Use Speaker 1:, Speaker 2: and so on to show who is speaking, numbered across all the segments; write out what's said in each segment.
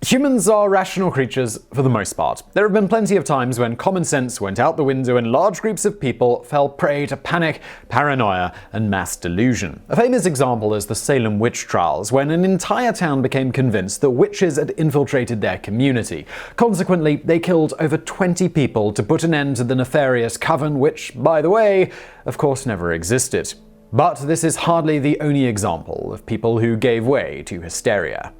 Speaker 1: Humans are rational creatures for the most part. There have been plenty of times when common sense went out the window and large groups of people fell prey to panic, paranoia, and mass delusion. A famous example is the Salem witch trials, when an entire town became convinced that witches had infiltrated their community. Consequently, they killed over 20 people to put an end to the nefarious coven, which, by the way, of course never existed. But this is hardly the only example of people who gave way to hysteria.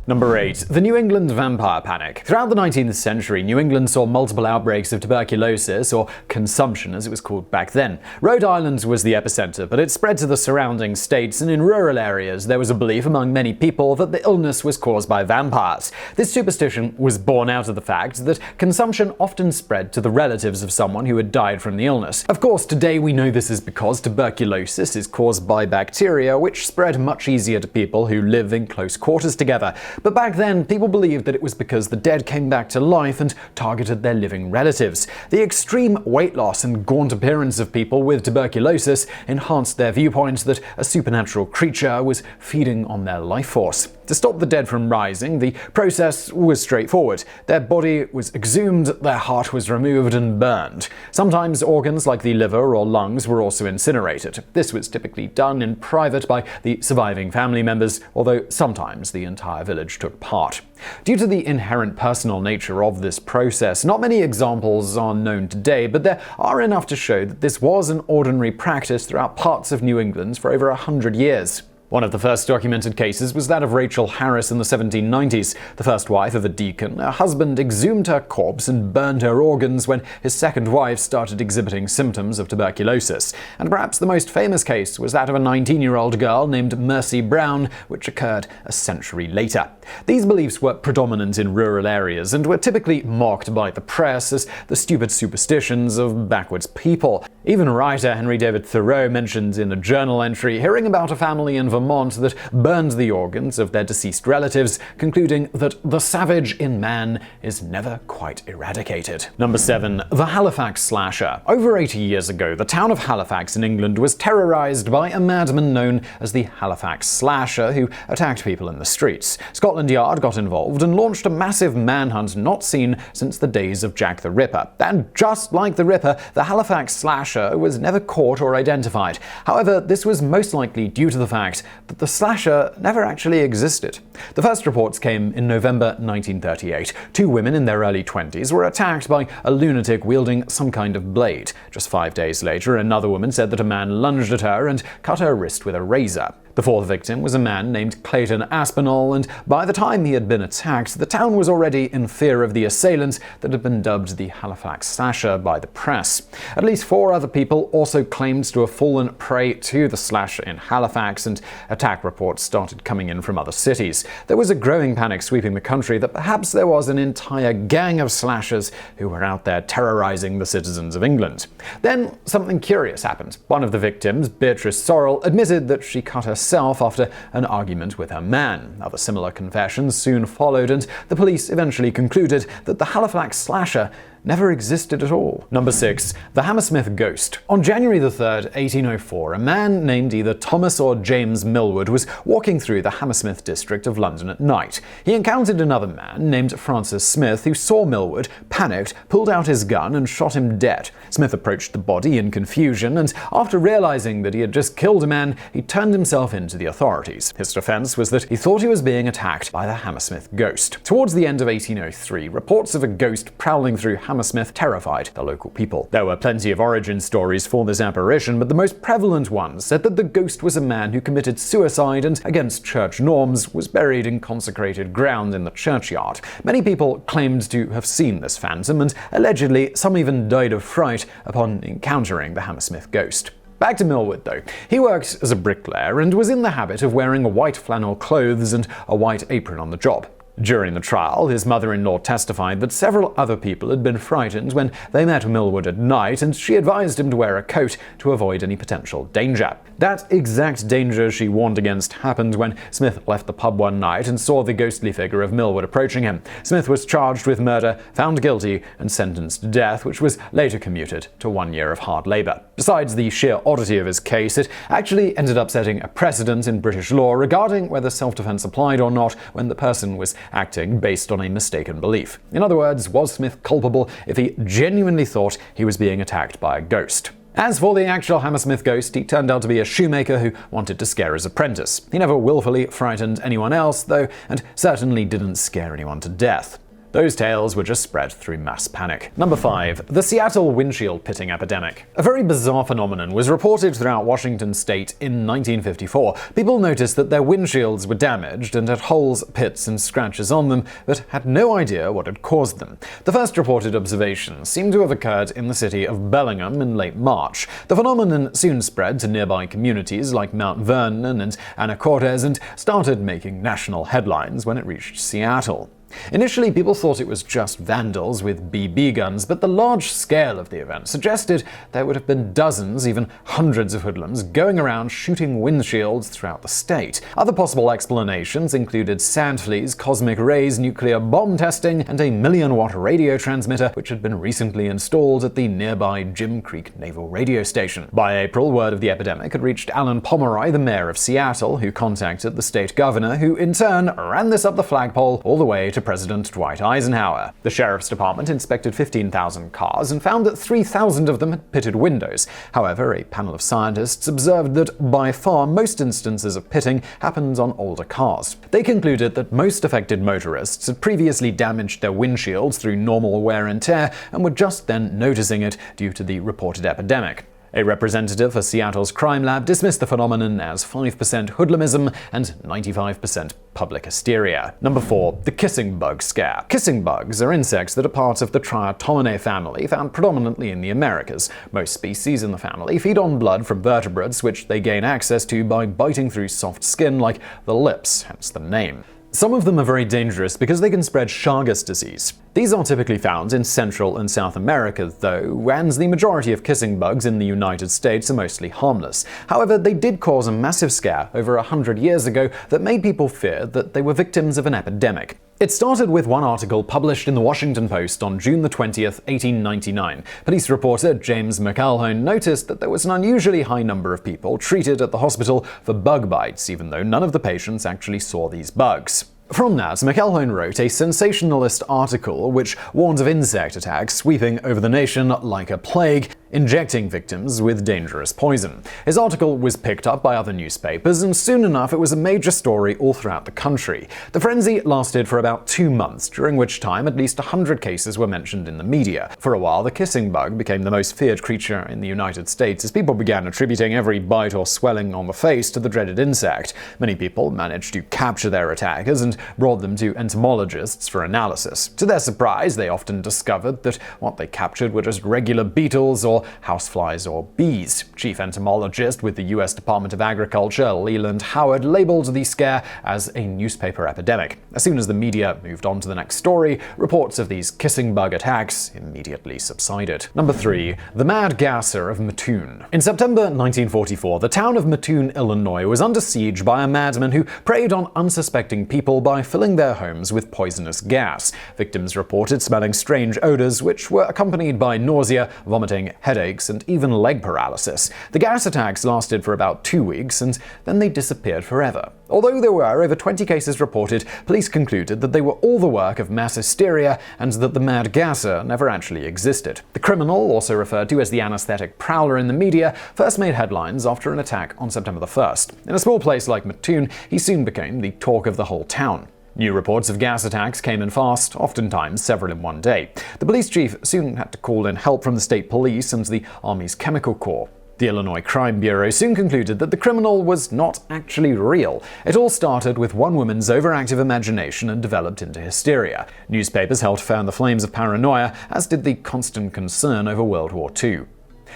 Speaker 1: Number 8. The New England Vampire Panic. Throughout the 19th century, New England saw multiple outbreaks of tuberculosis, or consumption as it was called back then. Rhode Island was the epicenter, but it spread to the surrounding states, and in rural areas there was a belief among many people that the illness was caused by vampires. This superstition was born out of the fact that consumption often spread to the relatives of someone who had died from the illness. Of course, today we know this is because tuberculosis is caused by bacteria, which spread much easier to people who live in close quarters together. But back then, people believed that it was because the dead came back to life and targeted their living relatives. The extreme weight loss and gaunt appearance of people with tuberculosis enhanced their viewpoint that a supernatural creature was feeding on their life force. To stop the dead from rising, the process was straightforward. Their body was exhumed, their heart was removed and burned. Sometimes organs like the liver or lungs were also incinerated. This was typically done in private by the surviving family members, although sometimes the entire village took part. Due to the inherent personal nature of this process, not many examples are known today, but there are enough to show that this was an ordinary practice throughout parts of New England for over 100 years. One of the first documented cases was that of Rachel Harris in the 1790s. The first wife of a deacon, her husband exhumed her corpse and burned her organs when his second wife started exhibiting symptoms of tuberculosis. And perhaps the most famous case was that of a 19-year-old girl named Mercy Brown, which occurred a century later. These beliefs were predominant in rural areas and were typically mocked by the press as the stupid superstitions of backwards people. Even writer Henry David Thoreau mentioned in a journal entry hearing about a family in Vermont that burned the organs of their deceased relatives, concluding that the savage in man is never quite eradicated. Number 7. The Halifax Slasher. Over 80 years ago, the town of Halifax in England was terrorized by a madman known as the Halifax Slasher, who attacked people in the streets. Scotland Yard got involved and launched a massive manhunt not seen since the days of Jack the Ripper. And just like the Ripper, the Halifax Slasher was never caught or identified. However, this was most likely due to the fact that the slasher never actually existed. The first reports came in November 1938. Two women in their early 20s were attacked by a lunatic wielding some kind of blade. Just 5 days later, another woman said that a man lunged at her and cut her wrist with a razor. The fourth victim was a man named Clayton Aspinall, and by the time he had been attacked, the town was already in fear of the assailant that had been dubbed the Halifax Slasher by the press. At least 4 other people also claimed to have fallen prey to the slasher in Halifax, and attack reports started coming in from other cities. There was a growing panic sweeping the country that perhaps there was an entire gang of slashers who were out there terrorizing the citizens of England. Then something curious happened. One of the victims, Beatrice Sorrell, admitted that she cut herself after an argument with her man. Other similar confessions soon followed, and the police eventually concluded that the Halifax Slasher never existed at all. Number 6. The Hammersmith Ghost. On January 3rd, 1804, a man named either Thomas or James Millward was walking through the Hammersmith district of London at night. He encountered another man named Francis Smith who saw Millward, panicked, pulled out his gun and shot him dead. Smith approached the body in confusion, and after realizing that he had just killed a man, he turned himself in to the authorities. His defense was that he thought he was being attacked by the Hammersmith Ghost. Towards the end of 1803, reports of a ghost prowling through Hammersmith terrified the local people. There were plenty of origin stories for this apparition, but the most prevalent one said that the ghost was a man who committed suicide and, against church norms, was buried in consecrated ground in the churchyard. Many people claimed to have seen this phantom, and allegedly some even died of fright upon encountering the Hammersmith Ghost. Back to Millward, though. He worked as a bricklayer and was in the habit of wearing white flannel clothes and a white apron on the job. During the trial, his mother-in-law testified that several other people had been frightened when they met Millwood at night, and she advised him to wear a coat to avoid any potential danger. That exact danger she warned against happened when Smith left the pub one night and saw the ghostly figure of Millwood approaching him. Smith was charged with murder, found guilty, and sentenced to death, which was later commuted to 1 year of hard labor. Besides the sheer oddity of his case, it actually ended up setting a precedent in British law regarding whether self-defense applied or not when the person was acting based on a mistaken belief. In other words, was Smith culpable if he genuinely thought he was being attacked by a ghost? As for the actual Hammersmith Ghost, he turned out to be a shoemaker who wanted to scare his apprentice. He never willfully frightened anyone else, though, and certainly didn't scare anyone to death. Those tales were just spread through mass panic. Number 5. The Seattle windshield pitting epidemic. A very bizarre phenomenon was reported throughout Washington state in 1954. People noticed that their windshields were damaged and had holes, pits, and scratches on them, but had no idea what had caused them. The first reported observations seem to have occurred in the city of Bellingham in late March. The phenomenon soon spread to nearby communities like Mount Vernon and Anacortes and started making national headlines when it reached Seattle. Initially, people thought it was just vandals with BB guns, but the large scale of the event suggested there would have been dozens, even hundreds of hoodlums going around shooting windshields throughout the state. Other possible explanations included sand fleas, cosmic rays, nuclear bomb testing, and a 1,000,000-watt radio transmitter which had been recently installed at the nearby Jim Creek Naval Radio Station. By April, word of the epidemic had reached Alan Pomeroy, the mayor of Seattle, who contacted the state governor, who in turn ran this up the flagpole all the way to President Dwight Eisenhower. The sheriff's department inspected 15,000 cars and found that 3,000 of them had pitted windows. However, a panel of scientists observed that by far most instances of pitting happened on older cars. They concluded that most affected motorists had previously damaged their windshields through normal wear and tear and were just then noticing it due to the reported epidemic. A representative for Seattle's crime lab dismissed the phenomenon as 5% hoodlumism and 95% public hysteria. Number 4. The kissing bug scare. Kissing bugs are insects that are part of the Triatomine family, found predominantly in the Americas. Most species in the family feed on blood from vertebrates, which they gain access to by biting through soft skin like the lips, hence the name. Some of them are very dangerous because they can spread Chagas disease. These are typically found in Central and South America, though, and the majority of kissing bugs in the United States are mostly harmless. However, they did cause a massive scare over 100 years ago that made people fear that they were victims of an epidemic. It started with one article published in the Washington Post on June 20th, 1899. Police reporter James McElhone noticed that there was an unusually high number of people treated at the hospital for bug bites, even though none of the patients actually saw these bugs. From that, McElhone wrote a sensationalist article which warned of insect attacks sweeping over the nation like a plague, injecting victims with dangerous poison. His article was picked up by other newspapers, and soon enough it was a major story all throughout the country. The frenzy lasted for about 2 months, during which time at least 100 cases were mentioned in the media. For a while, the kissing bug became the most feared creature in the United States as people began attributing every bite or swelling on the face to the dreaded insect. Many people managed to capture their attackers and brought them to entomologists for analysis. To their surprise, they often discovered that what they captured were just regular beetles or houseflies or bees. Chief entomologist with the U.S. Department of Agriculture, Leland Howard, labeled the scare as a newspaper epidemic. As soon as the media moved on to the next story, reports of these kissing bug attacks immediately subsided. Number 3. The Mad Gasser of Mattoon. In September 1944, the town of Mattoon, Illinois was under siege by a madman who preyed on unsuspecting people by filling their homes with poisonous gas. Victims reported smelling strange odors, which were accompanied by nausea, vomiting, headaches, and even leg paralysis. The gas attacks lasted for about 2 weeks, and then they disappeared forever. Although there were over 20 cases reported, police concluded that they were all the work of mass hysteria and that the Mad Gasser never actually existed. The criminal, also referred to as the anesthetic prowler in the media, first made headlines after an attack on September 1st. In a small place like Mattoon, he soon became the talk of the whole town. New reports of gas attacks came in fast, oftentimes several in one day. The police chief soon had to call in help from the state police and the Army's Chemical Corps. The Illinois Crime Bureau soon concluded that the criminal was not actually real. It all started with one woman's overactive imagination and developed into hysteria. Newspapers helped fan the flames of paranoia, as did the constant concern over World War II.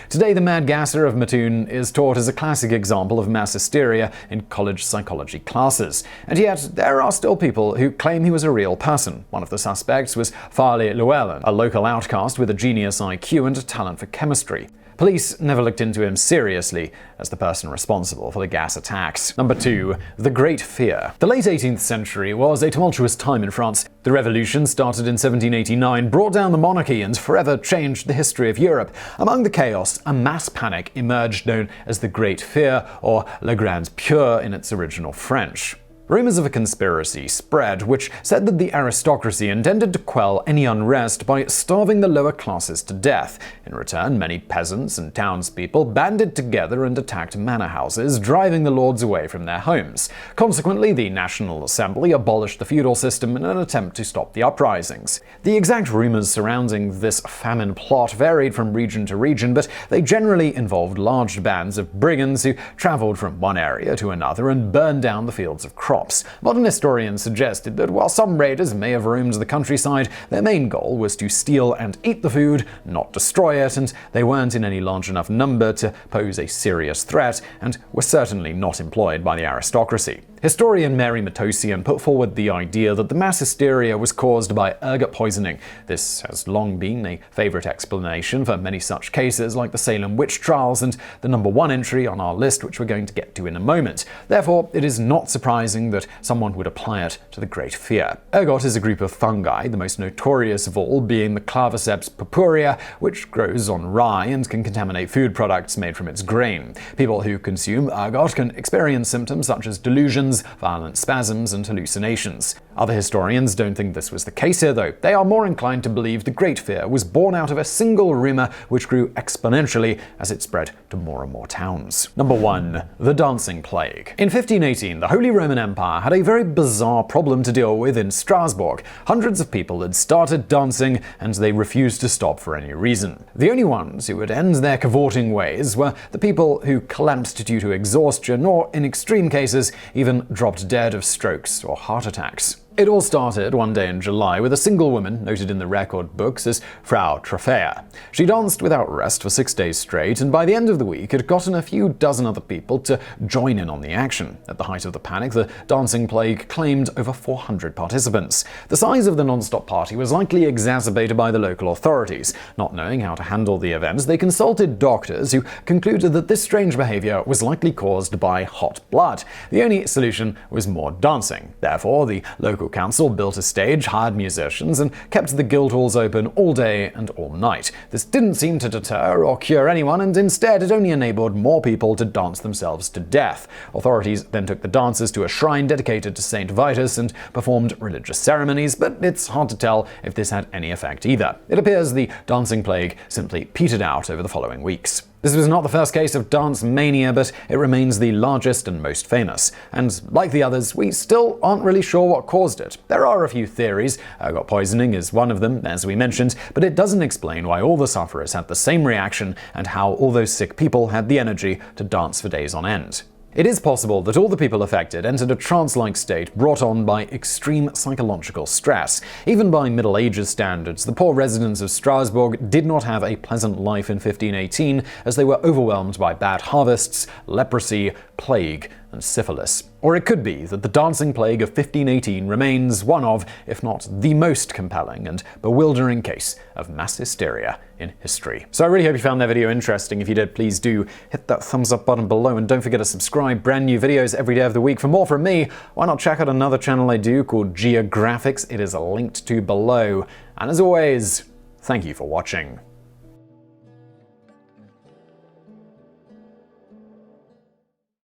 Speaker 1: Today, the Mad Gasser of Mattoon is taught as a classic example of mass hysteria in college psychology classes. And yet, there are still people who claim he was a real person. One of the suspects was Farley Llewellyn, a local outcast with a genius IQ and a talent for chemistry. Police never looked into him seriously as the person responsible for the gas attacks. Number 2. The Great Fear. The late 18th century was a tumultuous time in France. The revolution, started in 1789, brought down the monarchy and forever changed the history of Europe. Among the chaos, a mass panic emerged known as the Great Fear, or Le Grand Peur in its original French. Rumors of a conspiracy spread, which said that the aristocracy intended to quell any unrest by starving the lower classes to death. In return, many peasants and townspeople banded together and attacked manor houses, driving the lords away from their homes. Consequently, the National Assembly abolished the feudal system in an attempt to stop the uprisings. The exact rumors surrounding this famine plot varied from region to region, but they generally involved large bands of brigands who traveled from one area to another and burned down the fields of crops. Modern historians suggested that while some raiders may have roamed the countryside, their main goal was to steal and eat the food, not destroy it, and they weren't in any large enough number to pose a serious threat, and were certainly not employed by the aristocracy. Historian Mary Matosian put forward the idea that the mass hysteria was caused by ergot poisoning. This has long been a favorite explanation for many such cases like the Salem witch trials and the number 1 entry on our list, which we're going to get to in a moment. Therefore, it is not surprising that someone would apply it to the Great Fear. Ergot is a group of fungi, the most notorious of all being the Claviceps purpurea, which grows on rye and can contaminate food products made from its grain. People who consume ergot can experience symptoms such as delusions, violent spasms, and hallucinations. Other historians don't think this was the case here, though. They are more inclined to believe the Great Fear was born out of a single rumor which grew exponentially as it spread to more and more towns. Number 1. The Dancing Plague. In 1518, the Holy Roman Empire had a very bizarre problem to deal with in Strasbourg. Hundreds of people had started dancing, and they refused to stop for any reason. The only ones who would end their cavorting ways were the people who collapsed due to exhaustion, or in extreme cases, even dropped dead of strokes or heart attacks. It all started one day in July with a single woman noted in the record books as Frau Trophäa. She danced without rest for 6 days straight, and by the end of the week had gotten a few dozen other people to join in on the action. At the height of the panic, the dancing plague claimed over 400 participants. The size of the non-stop party was likely exacerbated by the local authorities. Not knowing how to handle the event, they consulted doctors who concluded that this strange behavior was likely caused by hot blood. The only solution was more dancing. Therefore, the local council built a stage, hired musicians, and kept the guild halls open all day and all night. This didn't seem to deter or cure anyone, and instead it only enabled more people to dance themselves to death. Authorities then took the dancers to a shrine dedicated to Saint Vitus and performed religious ceremonies, but it's hard to tell if this had any effect either. It appears the dancing plague simply petered out over the following weeks. This was not the first case of dance mania, but it remains the largest and most famous. And like the others, we still aren't really sure what caused it. There are a few theories. Ergot poisoning is one of them, as we mentioned, but it doesn't explain why all the sufferers had the same reaction and how all those sick people had the energy to dance for days on end. It is possible that all the people affected entered a trance-like state brought on by extreme psychological stress. Even by Middle Ages standards, the poor residents of Strasbourg did not have a pleasant life in 1518, as they were overwhelmed by bad harvests, leprosy, plague, and syphilis. Or it could be that the dancing plague of 1518 remains one of, if not the most compelling and bewildering case of mass hysteria in history. So I really hope you found that video interesting. If you did, please do hit that thumbs up button below, and don't forget to subscribe. Brand new videos every day of the week. For more from me, why not check out another channel I do called Geographics? It is linked to below. And as always, thank you for watching.